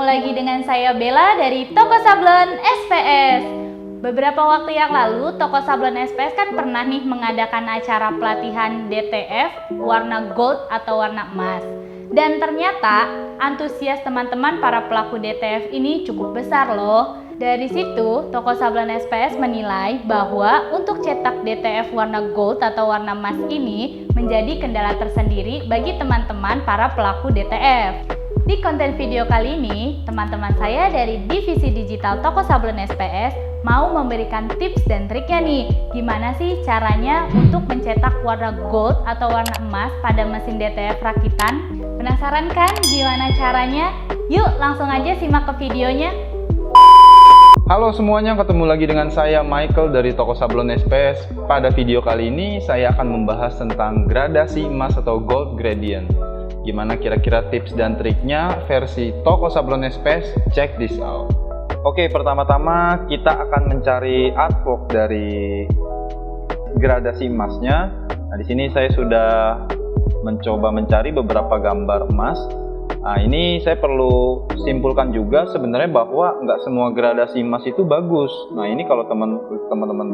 lagi dengan saya Bella dari Toko Sablon SPS. Beberapa waktu yang lalu, Toko Sablon SPS kan pernah nih mengadakan acara pelatihan DTF warna gold atau warna emas. Dan ternyata antusias teman-teman para pelaku DTF ini cukup besar loh. Dari situ, Toko Sablon SPS menilai bahwa untuk cetak DTF warna gold atau warna emas ini menjadi kendala tersendiri bagi teman-teman para pelaku DTF. Di konten video kali ini, teman-teman saya dari Divisi Digital Toko Sablon SPS mau memberikan tips dan triknya nih. Gimana sih caranya untuk mencetak warna gold atau warna emas pada mesin DTF rakitan? Penasaran kan gimana caranya? Yuk langsung aja simak ke videonya. Halo semuanya, ketemu lagi dengan saya Michael dari Toko Sablon SPS. Pada video kali ini saya akan membahas tentang gradasi emas atau gold gradient. Gimana kira-kira tips dan triknya versi Toko Sablon SPS? Check this out. Oke, pertama-tama kita akan mencari artwork dari gradasi emasnya. Nah, di sini saya sudah mencoba mencari beberapa gambar emas. Nah, ini saya perlu simpulkan juga sebenarnya bahwa nggak semua gradasi emas itu bagus. Nah, ini kalau teman-teman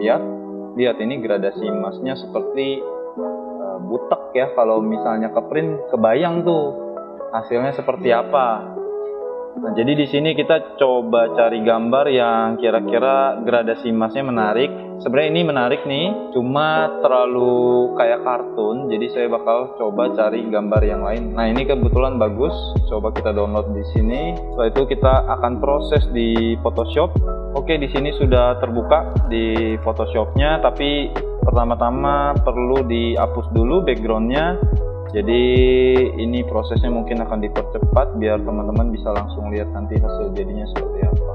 lihat ini gradasi emasnya seperti butek ya. Kalau misalnya ke print kebayang tuh hasilnya seperti apa. Nah, jadi di sini kita coba cari gambar yang kira-kira gradasi emasnya menarik. Sebenarnya ini menarik nih, cuma terlalu kayak kartun. Jadi saya bakal coba cari gambar yang lain. Nah, ini kebetulan bagus. Coba kita download di sini. Setelah itu kita akan proses di Photoshop. Oke, di sini sudah terbuka di Photoshopnya, tapi pertama-tama perlu dihapus dulu backgroundnya. Jadi ini prosesnya mungkin akan dipercepat biar teman-teman bisa langsung lihat nanti hasil jadinya seperti apa.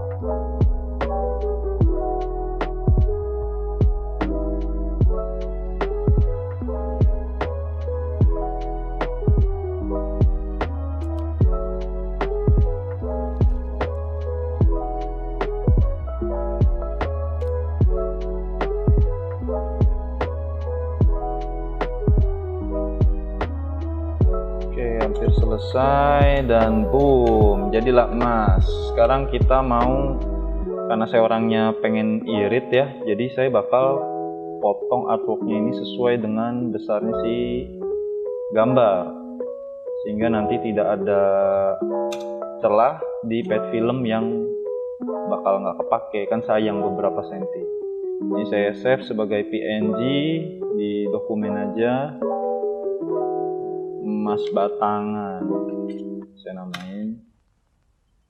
Hampir selesai dan boom, jadilah emas. Sekarang kita mau, karena saya orangnya pengen irit ya, jadi saya bakal potong artworknya ini sesuai dengan besarnya si gambar, sehingga nanti tidak ada celah di pet film yang bakal nggak kepake, kan sayang beberapa senti. Ini saya save sebagai PNG di dokumen aja. Emas batangan saya namain.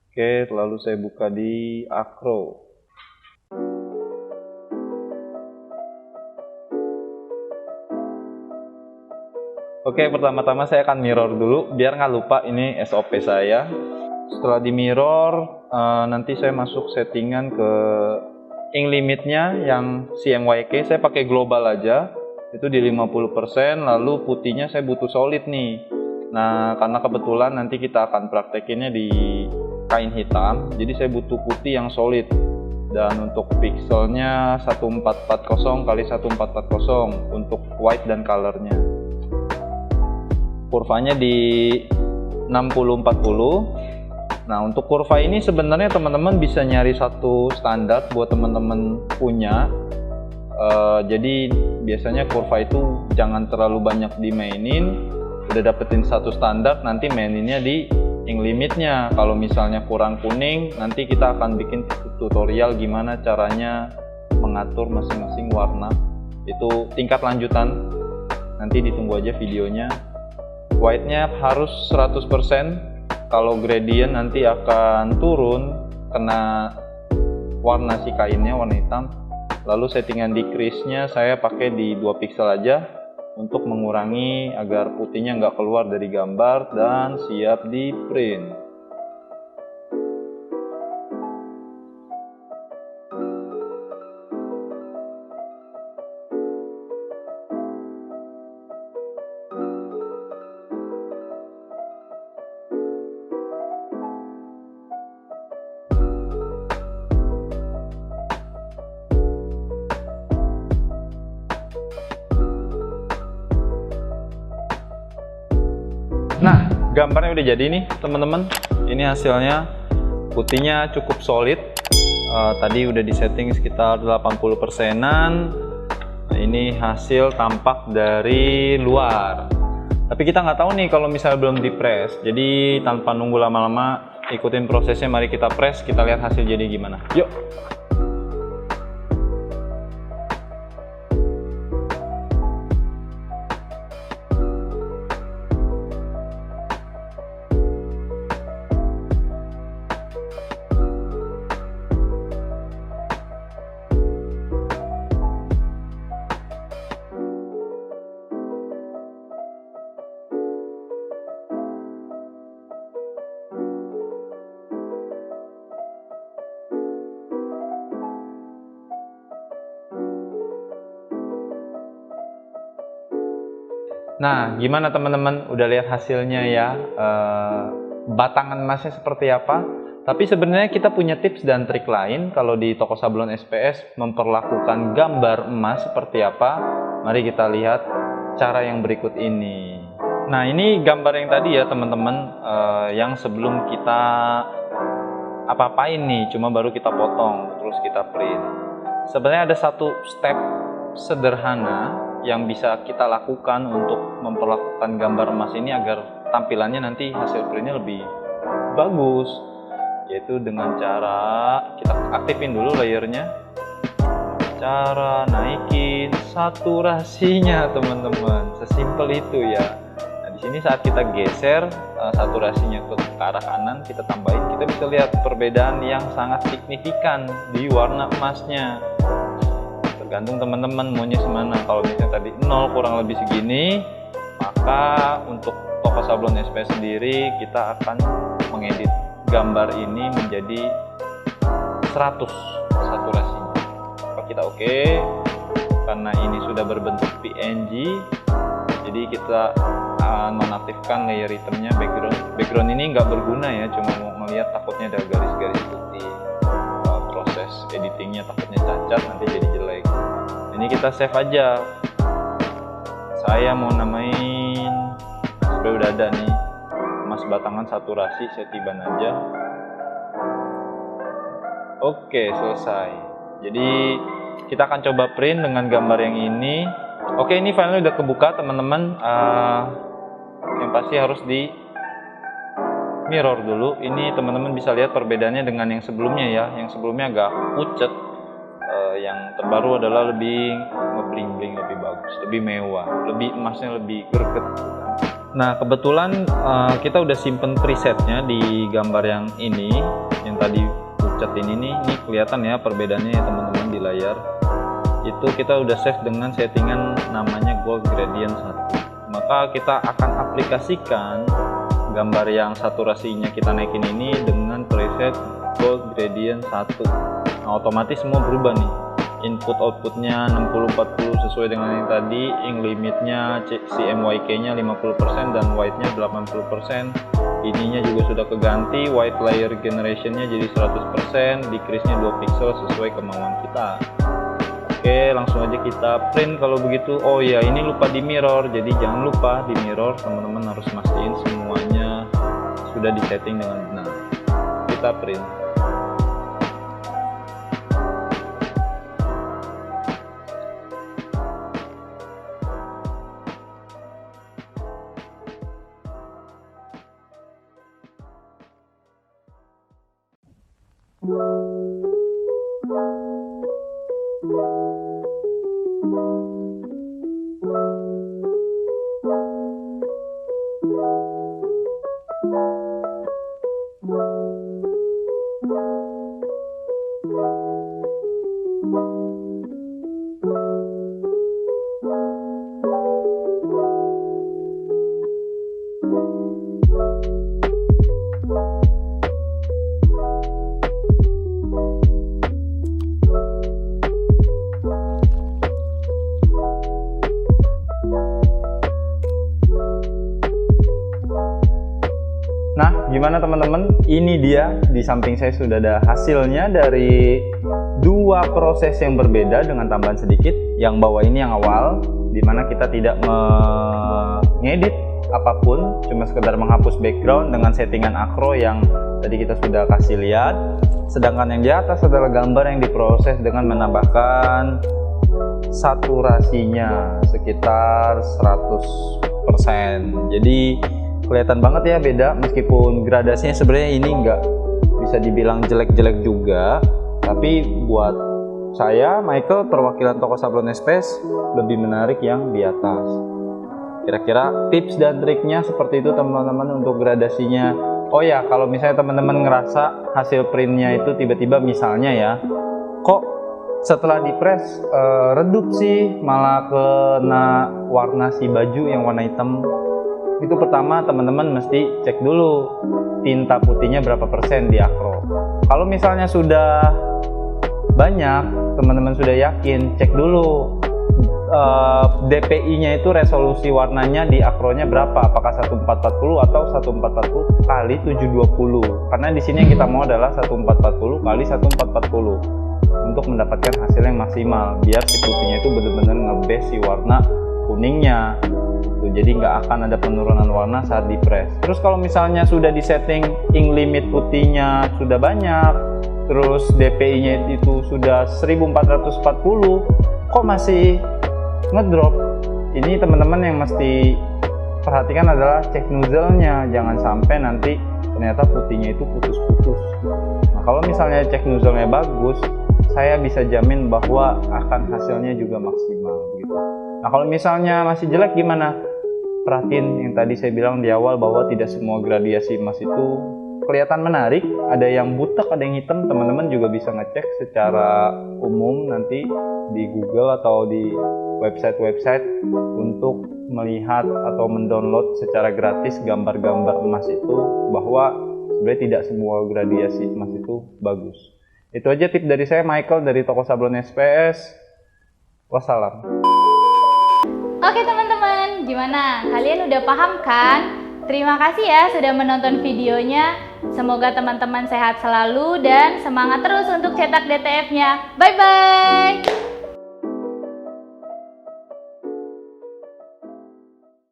Oke, lalu saya buka di Acro. Oke, pertama-tama saya akan mirror dulu biar nggak lupa ini SOP saya. Setelah di mirror, nanti saya masuk settingan ke ink limitnya yang CMYK. Saya pakai global aja, itu di 50%. Lalu putihnya saya butuh solid nih. Nah, karena kebetulan nanti kita akan praktekinnya di kain hitam, jadi saya butuh putih yang solid. Dan untuk pixelnya 1440 x 1440 untuk white dan colornya. Kurvanya di 60-40. Nah, untuk kurva ini sebenarnya teman-teman bisa nyari satu standar buat teman-teman punya. Jadi biasanya kurva itu jangan terlalu banyak dimainin. Udah dapetin satu standar, nanti maininnya di ink limitnya. Kalau misalnya kurang kuning, nanti kita akan bikin tutorial gimana caranya mengatur masing-masing warna. Itu tingkat lanjutan, nanti ditunggu aja videonya. White-nya harus 100%. Kalau gradient nanti akan turun kena warna si kainnya, warna hitam. Lalu settingan decrease-nya saya pakai di 2 pixel aja untuk mengurangi agar putihnya nggak keluar dari gambar dan siap di print. Nah, gambarnya udah jadi nih teman-teman. Ini hasilnya putihnya cukup solid. Tadi udah disetting sekitar 80%-an. Nah, ini hasil tampak dari luar. Tapi kita nggak tahu nih kalau misalnya belum di-press. Jadi tanpa nunggu lama-lama, ikutin prosesnya. Mari kita press, kita lihat hasil jadi gimana. Yuk! Nah, gimana teman-teman? Udah lihat hasilnya ya? Batangan emasnya seperti apa? Tapi sebenarnya kita punya tips dan trik lain kalau di toko sablon SPS memperlakukan gambar emas seperti apa. Mari kita lihat cara yang berikut ini. Nah, ini gambar yang tadi ya teman-teman, yang sebelum kita apa-apain nih, cuma baru kita potong, terus kita print. Sebenarnya ada satu step sederhana yang bisa kita lakukan untuk memperlakukan gambar emas ini agar tampilannya nanti hasil printnya lebih bagus, yaitu dengan cara kita aktifin dulu layernya, cara naikin saturasinya teman-teman, sesimpel itu ya. Nah, di sini saat kita geser saturasinya ke arah kanan, kita tambahin, kita bisa lihat perbedaan yang sangat signifikan di warna emasnya. Tergantung teman-teman maunya semana. Kalau misalnya tadi 0 kurang lebih segini, maka untuk toko sablon SPS sendiri kita akan mengedit gambar ini menjadi 100 saturasinya. Maka kita oke, karena ini sudah berbentuk PNG, jadi kita nonaktifkan layer itemnya. Background ini nggak berguna ya, cuma mau melihat takutnya ada garis-garis putih. Proses editingnya takutnya cacat, nanti jadi jelek. Ini kita save aja. Saya mau namain, sudah ada nih, emas batangan saturasi, saya tiban aja. Oke, selesai. Jadi kita akan coba print dengan gambar yang ini. Oke, ini filenya udah kebuka teman-teman. Yang pasti harus di mirror dulu. Ini teman-teman bisa lihat perbedaannya dengan yang sebelumnya ya. Yang sebelumnya agak pucet, yang terbaru adalah lebih ngebling-bling, lebih bagus, lebih mewah, lebih emasnya lebih greget. Nah, kebetulan kita udah simpen presetnya di gambar yang ini, yang tadi pucet ini kelihatan ya perbedaannya ya teman-teman di layar. Itu kita udah save dengan settingan namanya Gold Gradient 1. Maka kita akan aplikasikan gambar yang saturasinya kita naikin ini dengan preset Gold Gradient 1. Nah, otomatis semua berubah nih. Input outputnya 60-40 sesuai dengan yang tadi. Ink limitnya CMYK nya 50% dan white nya 80%. Ininya juga sudah keganti, white layer generationnya jadi 100%, decrease nya 2 pixel sesuai kemauan kita. Oke, langsung aja kita print kalau begitu. Oh ya, ini lupa di mirror, jadi jangan lupa di mirror, teman-teman harus mastiin semuanya sudah disetting dengan benar. Kita print. Nah, gimana teman-teman? Ini dia, di samping saya sudah ada hasilnya dari dua proses yang berbeda dengan tambahan sedikit. Yang bawah ini yang awal, dimana kita tidak mengedit apapun, cuma sekedar menghapus background dengan settingan akro yang Tadi kita sudah kasih lihat. Sedangkan yang di atas adalah gambar yang diproses dengan menambahkan saturasinya sekitar 100%. Jadi kelihatan banget ya beda, meskipun gradasinya sebenarnya ini nggak bisa dibilang jelek-jelek juga, tapi buat saya, Michael, perwakilan toko sablon SPS, lebih menarik yang di atas. Kira-kira tips dan triknya seperti itu teman-teman untuk gradasinya. Oh ya, kalau misalnya teman-teman ngerasa hasil printnya itu tiba-tiba misalnya ya, kok setelah dipres redup sih, malah kena warna si baju yang warna hitam. Itu pertama teman-teman mesti cek dulu tinta putihnya berapa persen di akro. Kalau misalnya sudah banyak, teman-teman sudah yakin, cek dulu DPI-nya itu resolusi warnanya di akronya berapa, apakah 1440 atau 1440 kali 720. Karena di sini yang kita mau adalah 1440 kali 1440 untuk mendapatkan hasil yang maksimal, biar si putihnya itu benar-benar nge-base si warna kuningnya. Jadi nggak akan ada penurunan warna saat dipres. Terus kalau misalnya sudah disetting ink limit putihnya sudah banyak, terus DPI-nya itu sudah 1440, kok masih ngedrop? Ini teman-teman yang mesti perhatikan adalah cek nozzle-nya, jangan sampai nanti ternyata putihnya itu putus-putus. Nah, kalau misalnya cek nozzle-nya bagus, saya bisa jamin bahwa akan hasilnya juga maksimal gitu. Nah, kalau misalnya masih jelek gimana? Perhatiin yang tadi saya bilang di awal bahwa tidak semua gradasi emas itu kelihatan menarik, ada yang butek, ada yang hitam. Teman-teman juga bisa ngecek secara umum nanti di Google atau di website-website untuk melihat atau mendownload secara gratis gambar-gambar emas itu, bahwa sebenarnya tidak semua gradasi emas itu bagus. Itu aja tips dari saya, Michael, dari toko sablon SPS. Wassalam. Oke teman-teman, gimana? Kalian udah paham kan? Terima kasih ya sudah menonton videonya. Semoga teman-teman sehat selalu dan semangat terus untuk cetak DTF-nya. Bye-bye!